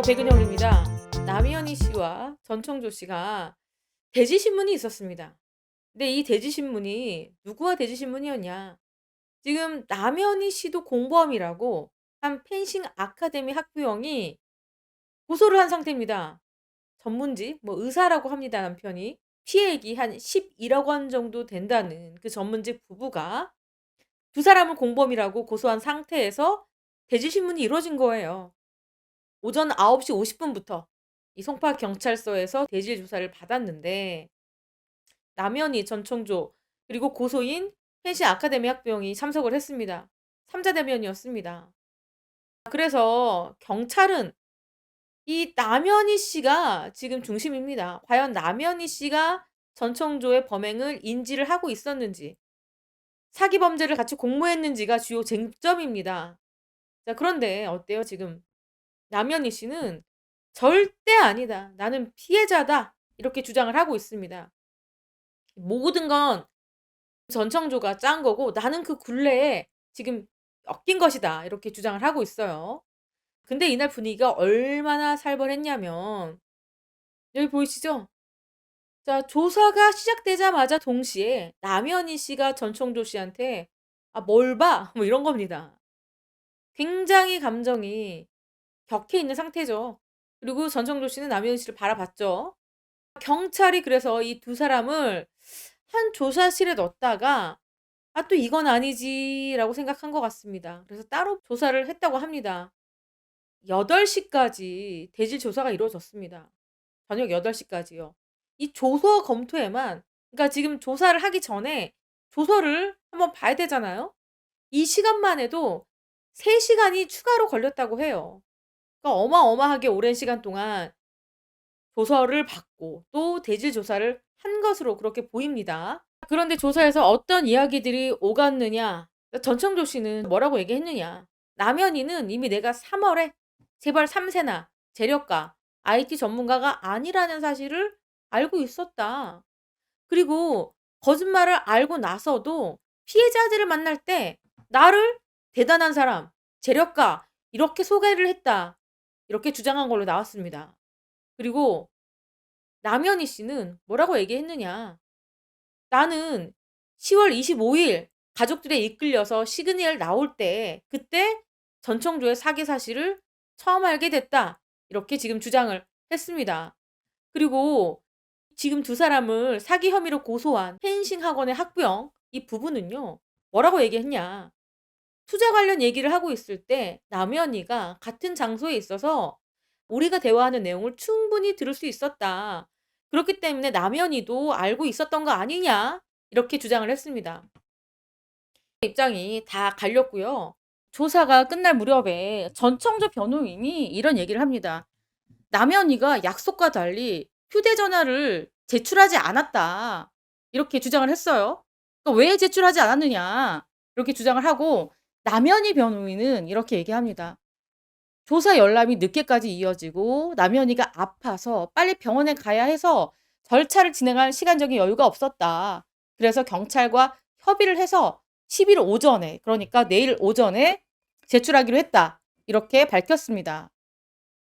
백은영입니다. 남현희 씨와 전청조 씨가 대지신문이 있었습니다. 근데 이 대지신문이 누구와 대지신문이었냐? 지금 남현희 씨도 공범이라고 한 펜싱 아카데미 학부형이 고소를 한 상태입니다. 전문직, 의사라고 합니다, 남편이. 피해액이 한 11억 원 정도 된다는 그 전문직 부부가 두 사람을 공범이라고 고소한 상태에서 대지신문이 이루어진 거예요. 오전 9시 50분부터 이 송파경찰서에서 대질 조사를 받았는데 남현희, 전청조 그리고 고소인 펜싱 아카데미 학부형이 참석을 했습니다. 3자 대면이었습니다. 그래서 경찰은 이 남현희 씨가 지금 중심입니다. 과연 남현희 씨가 전청조의 범행을 인지를 하고 있었는지, 사기 범죄를 같이 공모했는지가 주요 쟁점입니다. 자, 그런데 어때요, 지금? 남현희 씨는 "절대 아니다. 나는 피해자다." 이렇게 주장을 하고 있습니다. 모든 건 전청조가 짠 거고 "나는 그 굴레에 지금 엮인 것이다." 이렇게 주장을 하고 있어요. 근데 이날 분위기가 얼마나 살벌했냐면 여기 보이시죠? 자, 조사가 시작되자마자 동시에 남현희 씨가 전청조 씨한테 "아 뭘 봐." 이런 겁니다. 굉장히 감정이 격해 있는 상태죠. 그리고 전청조 씨는 남현희 씨를 바라봤죠. 경찰이 그래서 이 두 사람을 한 조사실에 넣었다가 '아 또 이건 아니지.'라고 생각한 것 같습니다. 그래서 따로 조사를 했다고 합니다. 8시 까지 대질 조사가 이루어졌습니다. 저녁 8시 까지요. 이 조서 검토에만, 그러니까 지금 조사를 하기 전에 조서를 한번 봐야 되잖아요. 이 시간만 해도 3 시간이 추가로 걸렸다고 해요. 그러니까 어마어마하게 오랜 시간 동안 조서를 받고 또 대질 조사를 한 것으로 그렇게 보입니다. 그런데 조사에서 어떤 이야기들이 오갔느냐? 전청조 씨는 뭐라고 얘기했느냐? 남현희는 이미 내가 3월에 재벌 3세나 재력가, IT 전문가가 아니라는 사실을 알고 있었다. 그리고 거짓말을 알고 나서도 피해자들을 만날 때 나를 대단한 사람, 재력가 이렇게 소개를 했다. 이렇게 주장한 걸로 나왔습니다. 그리고 남현희 씨는 뭐라고 얘기했느냐? "나는 10월 25일 가족들에 이끌려서 시그널 나올 때 그때 전청조의 사기 사실을 처음 알게 됐다." 이렇게 지금 주장을 했습니다. 그리고 지금 두 사람을 사기 혐의로 고소한 펜싱 학원의 학부형 이 부부는요. 뭐라고 얘기했냐? 투자 관련 얘기를 하고 있을 때 남현희가 같은 장소에 있어서 우리가 대화하는 내용을 충분히 들을 수 있었다. 그렇기 때문에 남현희도 알고 있었던 거 아니냐? 이렇게 주장을 했습니다. 입장이 다 갈렸고요. 조사가 끝날 무렵에 전청조 변호인이 이런 얘기를 합니다. 남현희가 약속과 달리 휴대전화를 제출하지 않았다. 이렇게 주장을 했어요. 그러니까 왜 제출하지 않았느냐? 이렇게 주장을 하고 남현희 변호인은 이렇게 얘기합니다. 조사 열람이 늦게까지 이어지고 남현희가 아파서 빨리 병원에 가야 해서 절차를 진행할 시간적인 여유가 없었다. 그래서 경찰과 협의를 해서 10일 오전에, 그러니까 내일 오전에 제출하기로 했다. 이렇게 밝혔습니다.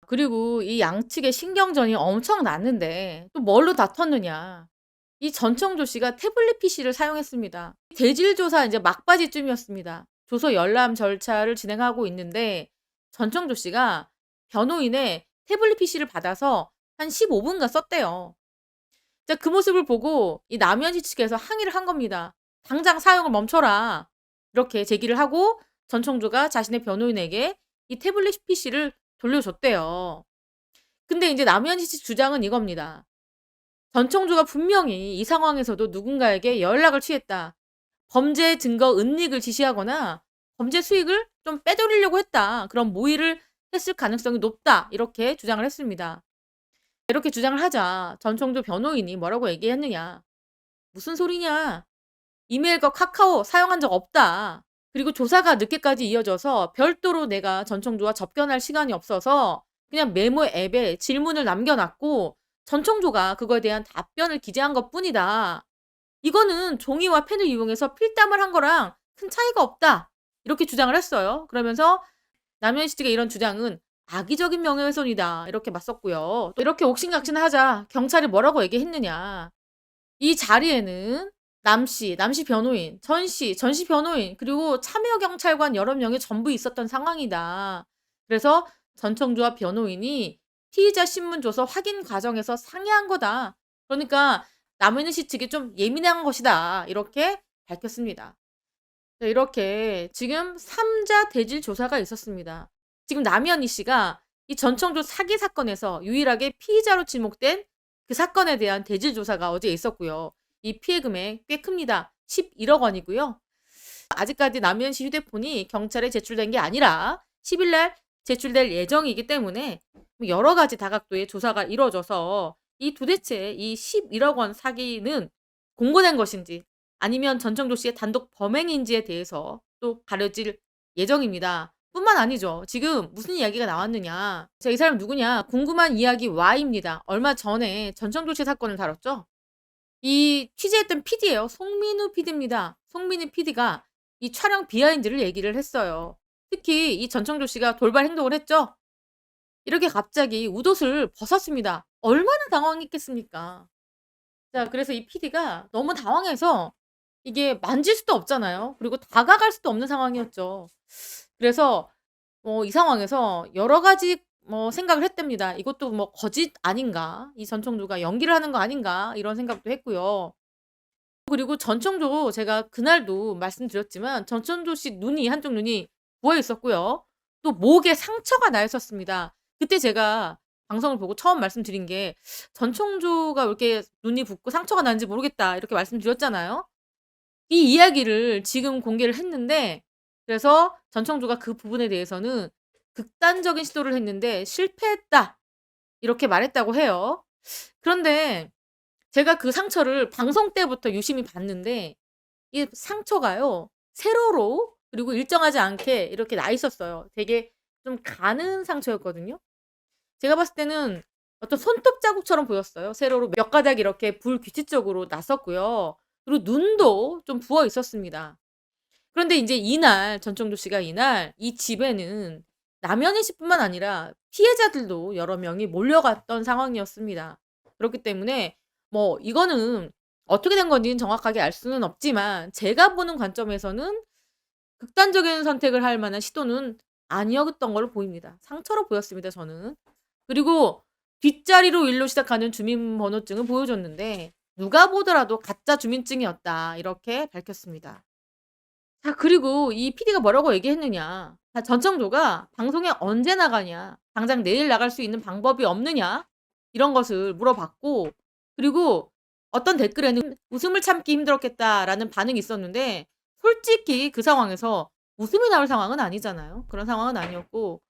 그리고 이 양측의 신경전이 엄청 났는데 또 뭘로 다퉜느냐. 이 전청조 씨가 태블릿 PC를 사용했습니다. 대질 조사 이제 막바지쯤이었습니다. 조서 열람 절차를 진행하고 있는데 전청조 씨가 변호인의 태블릿 PC를 받아서 한 15분간 썼대요. 자, 그 모습을 보고 이 남현희 측에서 항의를 한 겁니다. 당장 사용을 멈춰라. 이렇게 제기를 하고 전청조가 자신의 변호인에게 이 태블릿 PC를 돌려줬대요. 근데 이제 남현희 씨 주장은 이겁니다. 전청조가 분명히 이 상황에서도 누군가에게 연락을 취했다. 범죄 증거 은닉을 지시하거나 범죄 수익을 좀 빼돌리려고 했다. 그런 모의를 했을 가능성이 높다. 이렇게 주장을 했습니다. 이렇게 주장을 하자 전청조 변호인이 뭐라고 얘기했느냐. 무슨 소리냐. 이메일과 카카오 사용한 적 없다. 그리고 조사가 늦게까지 이어져서 별도로 내가 전청조와 접견할 시간이 없어서 그냥 메모 앱에 질문을 남겨놨고 전청조가 그거에 대한 답변을 기재한 것뿐이다. 이거는 종이와 펜을 이용해서 필담을 한 거랑 큰 차이가 없다. 이렇게 주장을 했어요. 그러면서 남현희 측의 이런 주장은 악의적인 명예훼손이다. 이렇게 맞섰고요. 또 이렇게 옥신각신하자 경찰이 뭐라고 얘기했느냐. 이 자리에는 남씨 변호인, 전씨 변호인, 그리고 참여 경찰관 여러 명이 전부 있었던 상황이다. 그래서 전청조와 변호인이 피의자 신문 줘서 확인 과정에서 상의한 거다. 그러니까 남현희 씨 측이 좀 예민한 것이다. 이렇게 밝혔습니다. 네, 이렇게 지금 3자 대질 조사가 있었습니다. 지금 남현희 씨가 이 전청조 사기 사건에서 유일하게 피의자로 지목된 그 사건에 대한 대질 조사가 어제 있었고요. 이 피해 금액 꽤 큽니다. 11억 원이고요. 아직까지 남현희 씨 휴대폰이 경찰에 제출된 게 아니라 10일 날 제출될 예정이기 때문에 여러 가지 다각도의 조사가 이루어져서 이 도대체 이 11억 원 사기는 공고된 것인지 아니면 전청조 씨의 단독 범행인지에 대해서 또 가려질 예정입니다. 뿐만 아니죠. 지금 무슨 이야기가 나왔느냐. 자, 이 사람 누구냐. 궁금한 이야기 Y입니다. 얼마 전에 전청조 씨 사건을 다뤘죠. 이 취재했던 PD예요. 송민우 PD입니다. 송민우 PD가 이 촬영 비하인드를 얘기를 했어요. 특히 이 전청조 씨가 돌발 행동을 했죠. 이렇게 갑자기 웃옷을 벗었습니다. 얼마나 당황했겠습니까. 자, 그래서 이 PD가 너무 당황해서 이게 만질 수도 없잖아요. 그리고 다가갈 수도 없는 상황이었죠. 그래서 이 상황에서 여러 가지 생각을 했답니다. 이것도 거짓 아닌가? 이 전청조가 연기를 하는 거 아닌가? 이런 생각도 했고요. 그리고 전청조 제가 그날도 말씀드렸지만 전청조 씨 한쪽 눈이 부어 있었고요. 또 목에 상처가 나 있었습니다. 그때 제가 방송을 보고 처음 말씀드린 게 전청조가 왜 이렇게 눈이 붓고 상처가 나는지 모르겠다 이렇게 말씀드렸잖아요. 이 이야기를 지금 공개를 했는데 그래서 전청조가 그 부분에 대해서는 극단적인 시도를 했는데 실패했다. 이렇게 말했다고 해요. 그런데 제가 그 상처를 방송 때부터 유심히 봤는데 이 상처가요. 세로로 그리고 일정하지 않게 이렇게 나 있었어요. 되게 좀 가는 상처였거든요. 제가 봤을 때는 어떤 손톱 자국처럼 보였어요. 세로로 몇 가닥 이렇게 불규칙적으로 났었고요. 그리고 눈도 좀 부어 있었습니다. 그런데 인제 이날 전청조 씨가 이날 이 집에는 남현희 씨뿐만 아니라 피해자들도 여러 명이 몰려갔던 상황이었습니다. 그렇기 때문에 이거는 어떻게 된 건지는 정확하게 알 수는 없지만 제가 보는 관점에서는 극단적인 선택을 할 만한 시도는 아니었던 걸로 보입니다. 상처로 보였습니다 저는. 그리고 뒷자리로 1로 시작하는 주민번호증을 보여줬는데 누가 보더라도 가짜 주민증이었다 이렇게 밝혔습니다. 자, 그리고 이 PD가 뭐라고 얘기했느냐. 전청조가 방송에 언제 나가냐. 당장 내일 나갈 수 있는 방법이 없느냐. 이런 것을 물어봤고 그리고 어떤 댓글에는 웃음을 참기 힘들었겠다라는 반응이 있었는데 솔직히 그 상황에서 웃음이 나올 상황은 아니잖아요. 그런 상황은 아니었고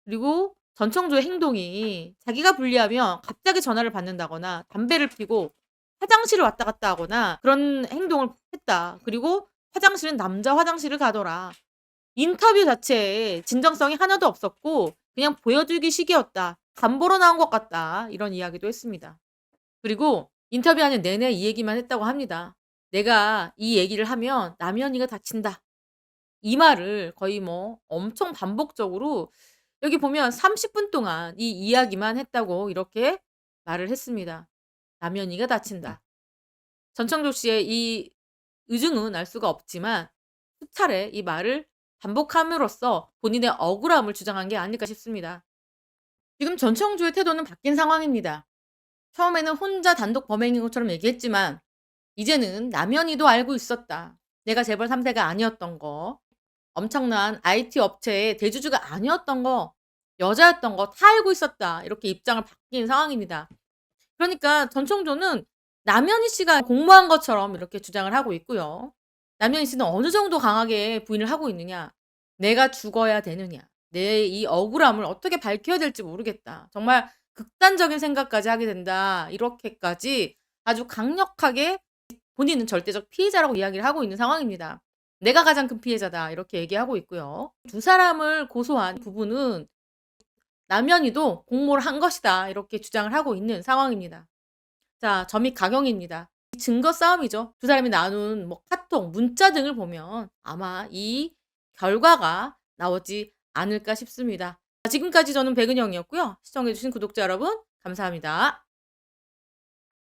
그리고 전청조의 행동이 자기가 불리하면 갑자기 전화를 받는다거나 담배를 피고 화장실을 왔다 갔다 하거나 그런 행동을 했다. 그리고 화장실은 남자 화장실을 가더라. 인터뷰 자체에 진정성이 하나도 없었고 그냥 보여주기 식이었다. 간보러 나온 것 같다. 이런 이야기도 했습니다. 그리고 인터뷰하는 내내 이 얘기만 했다고 합니다. 내가 이 얘기를 하면 남현이가 다친다. 이 말을 거의 엄청 반복적으로 여기 보면 30분 동안 이 이야기만 했다고 이렇게 말을 했습니다. 남현이가 다친다. 전청조 씨의 이 의중은 알 수가 없지만 수차례 이 말을 반복함으로써 본인의 억울함을 주장한 게 아닐까 싶습니다. 지금 전청조의 태도는 바뀐 상황입니다. 처음에는 혼자 단독 범행인 것처럼 얘기했지만 이제는 남현이도 알고 있었다. 내가 재벌 3세가 아니었던 거. 엄청난 IT 업체의 대주주가 아니었던 거. 여자였던 거 다 알고 있었다. 이렇게 입장을 바뀐 상황입니다. 그러니까 전청조는 남현희 씨가 공모한 것처럼 이렇게 주장을 하고 있고요. 남현희 씨는 어느 정도 강하게 부인을 하고 있느냐. 내가 죽어야 되느냐. 내 이 억울함을 어떻게 밝혀야 될지 모르겠다. 정말 극단적인 생각까지 하게 된다. 이렇게까지 아주 강력하게 본인은 절대적 피해자라고 이야기를 하고 있는 상황입니다. 내가 가장 큰 피해자다. 이렇게 얘기하고 있고요. 두 사람을 고소한 부분은 남현희도 공모를 한 것이다. 이렇게 주장을 하고 있는 상황입니다. 자, 점입 가경입니다. 증거 싸움이죠. 두 사람이 나눈 카톡, 문자 등을 보면 아마 이 결과가 나오지 않을까 싶습니다. 지금까지 저는 백은영이었고요. 시청해 주신 구독자 여러분 감사합니다.